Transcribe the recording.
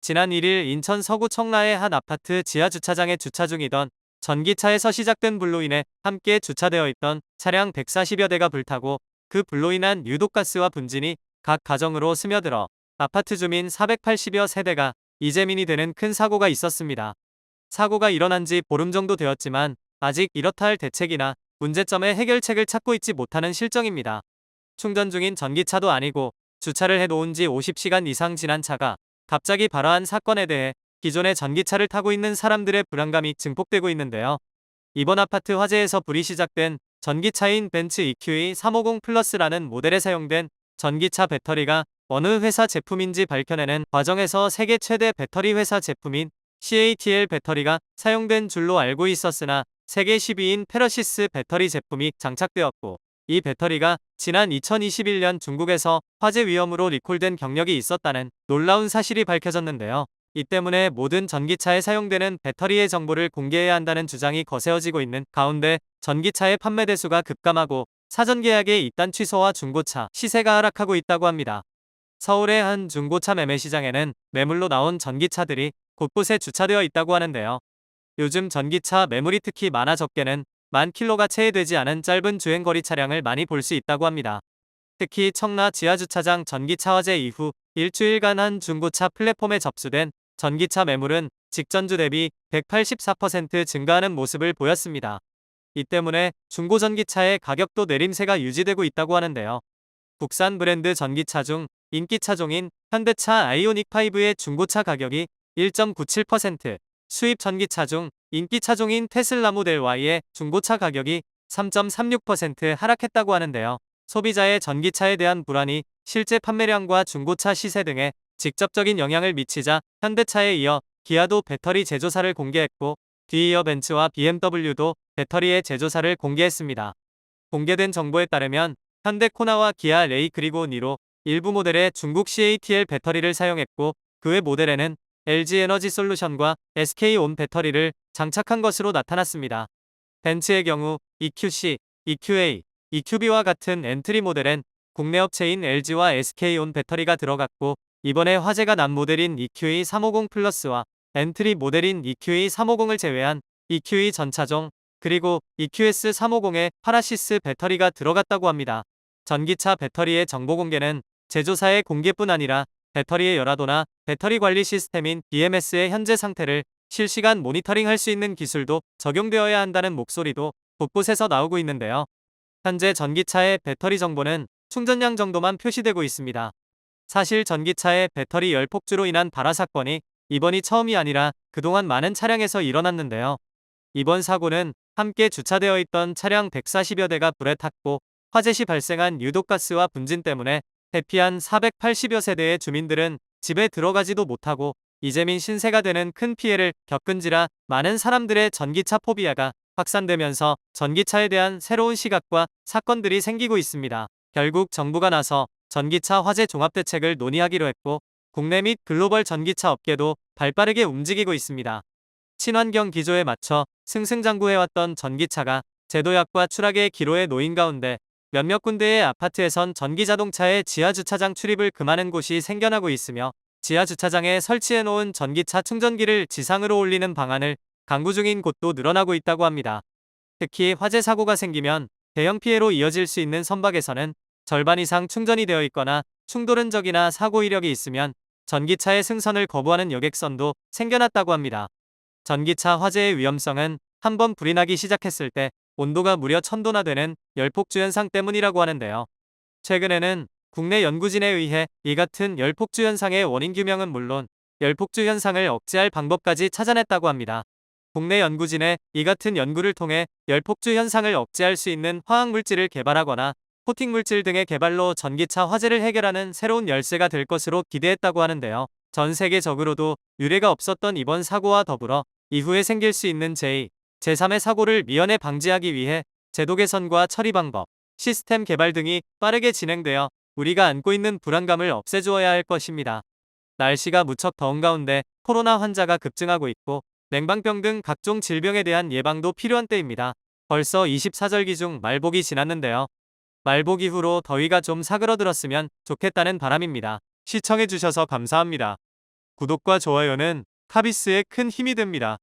지난 1일 인천 서구 청라의 한 아파트 지하 주차장에 주차 중이던 전기차에서 시작된 불로 인해 함께 주차되어 있던 차량 140여 대가 불타고 그 불로 인한 유독가스와 분진이 각 가정으로 스며들어 아파트 주민 480여 세대가 이재민이 되는 큰 사고가 있었습니다. 사고가 일어난 지 보름 정도 되었지만 아직 이렇다 할 대책이나 문제점의 해결책을 찾고 있지 못하는 실정입니다. 충전 중인 전기차도 아니고 주차를 해놓은 지 50시간 이상 지난 차가 갑자기 발화한 사건에 대해 기존의 전기차를 타고 있는 사람들의 불안감이 증폭되고 있는데요. 이번 아파트 화재에서 불이 시작된 전기차인 벤츠 EQE 350 플러스라는 모델에 사용된 전기차 배터리가 어느 회사 제품인지 밝혀내는 과정에서 세계 최대 배터리 회사 제품인 CATL 배터리가 사용된 줄로 알고 있었으나 세계 10위인 페러시스 배터리 제품이 장착되었고, 이 배터리가 지난 2021년 중국에서 화재 위험으로 리콜된 경력이 있었다는 놀라운 사실이 밝혀졌는데요. 이 때문에 모든 전기차에 사용되는 배터리의 정보를 공개해야 한다는 주장이 거세어지고 있는 가운데 전기차의 판매 대수가 급감하고 사전 계약의 이단 취소와 중고차 시세가 하락하고 있다고 합니다. 서울의 한 중고차 매매 시장에는 매물로 나온 전기차들이 곳곳에 주차되어 있다고 하는데요. 요즘 전기차 매물이 특히 많아 적게는 10,000km가 채 되지 않은 짧은 주행거리 차량을 많이 볼 수 있다고 합니다. 특히 청라 지하주차장 전기차 화재 이후 일주일간 한 중고차 플랫폼에 접수된 전기차 매물은 직전주 대비 184% 증가하는 모습을 보였습니다. 이 때문에 중고전기차의 가격도 내림세가 유지되고 있다고 하는데요. 국산 브랜드 전기차 중 인기 차종인 현대차 아이오닉5의 중고차 가격이 1.97%, 수입 전기차 중 인기 차종인 테슬라 모델 Y의 중고차 가격이 3.36% 하락했다고 하는데요. 소비자의 전기차에 대한 불안이 실제 판매량과 중고차 시세 등에 직접적인 영향을 미치자 현대차에 이어 기아도 배터리 제조사를 공개했고, 뒤이어 벤츠와 BMW도 배터리의 제조사를 공개했습니다. 공개된 정보에 따르면 현대 코나와 기아 레이 그리고 니로 일부 모델에 중국 CATL 배터리를 사용했고, 그 외 모델에는 LG 에너지 솔루션과 SK온 배터리를 장착한 것으로 나타났습니다. 벤츠의 경우 EQC, EQA, EQB와 같은 엔트리 모델엔 국내 업체인 LG와 SK온 배터리가 들어갔고, 이번에 화재가 난 모델인 EQE 350 플러스와 엔트리 모델인 EQE 350을 제외한 EQE 전차종, 그리고 EQS 350에 파라시스 배터리가 들어갔다고 합니다. 전기차 배터리의 정보 공개는 제조사의 공개뿐 아니라 배터리의 열화도나 배터리 관리 시스템인 BMS의 현재 상태를 실시간 모니터링할 수 있는 기술도 적용되어야 한다는 목소리도 곳곳에서 나오고 있는데요. 현재 전기차의 배터리 정보는 충전량 정도만 표시되고 있습니다. 사실 전기차의 배터리 열폭주로 인한 발화 사건이 이번이 처음이 아니라 그동안 많은 차량에서 일어났는데요. 이번 사고는 함께 주차되어 있던 차량 140여 대가 불에 탔고, 화재 시 발생한 유독가스와 분진 때문에 대피한 480여 세대의 주민들은 집에 들어가지도 못하고 이재민 신세가 되는 큰 피해를 겪은지라 많은 사람들의 전기차 포비아가 확산되면서 전기차에 대한 새로운 시각과 사건들이 생기고 있습니다. 결국 정부가 나서 전기차 화재 종합대책을 논의하기로 했고, 국내 및 글로벌 전기차 업계도 발빠르게 움직이고 있습니다. 친환경 기조에 맞춰 승승장구해왔던 전기차가 제도약과 추락의 기로에 놓인 가운데 몇몇 군데의 아파트에선 전기자동차의 지하주차장 출입을 금하는 곳이 생겨나고 있으며, 지하주차장에 설치해놓은 전기차 충전기를 지상으로 올리는 방안을 강구 중인 곳도 늘어나고 있다고 합니다. 특히 화재 사고가 생기면 대형 피해로 이어질 수 있는 선박에서는 절반 이상 충전이 되어 있거나 충돌 흔적이나 사고 이력이 있으면 전기차의 승선을 거부하는 여객선도 생겨났다고 합니다. 전기차 화재의 위험성은 한번 불이 나기 시작했을 때 온도가 무려 1000도나 되는 열폭주 현상 때문이라고 하는데요. 최근에는 국내 연구진에 의해 이 같은 열폭주 현상의 원인 규명은 물론 열폭주 현상을 억제할 방법까지 찾아냈다고 합니다. 국내 연구진의 이 같은 연구를 통해 열폭주 현상을 억제할 수 있는 화학물질을 개발하거나 코팅 물질 등의 개발로 전기차 화재를 해결하는 새로운 열쇠가 될 것으로 기대했다고 하는데요. 전 세계적으로도 유례가 없었던 이번 사고와 더불어 이후에 생길 수 있는 제2, 제3의 사고를 미연에 방지하기 위해 제도 개선과 처리 방법, 시스템 개발 등이 빠르게 진행되어 우리가 안고 있는 불안감을 없애주어야 할 것입니다. 날씨가 무척 더운 가운데 코로나 환자가 급증하고 있고, 냉방병 등 각종 질병에 대한 예방도 필요한 때입니다. 벌써 24절기 중 말복이 지났는데요. 말복 이후로 더위가 좀 사그러들었으면 좋겠다는 바람입니다. 시청해주셔서 감사합니다. 구독과 좋아요는 카비스에 큰 힘이 됩니다.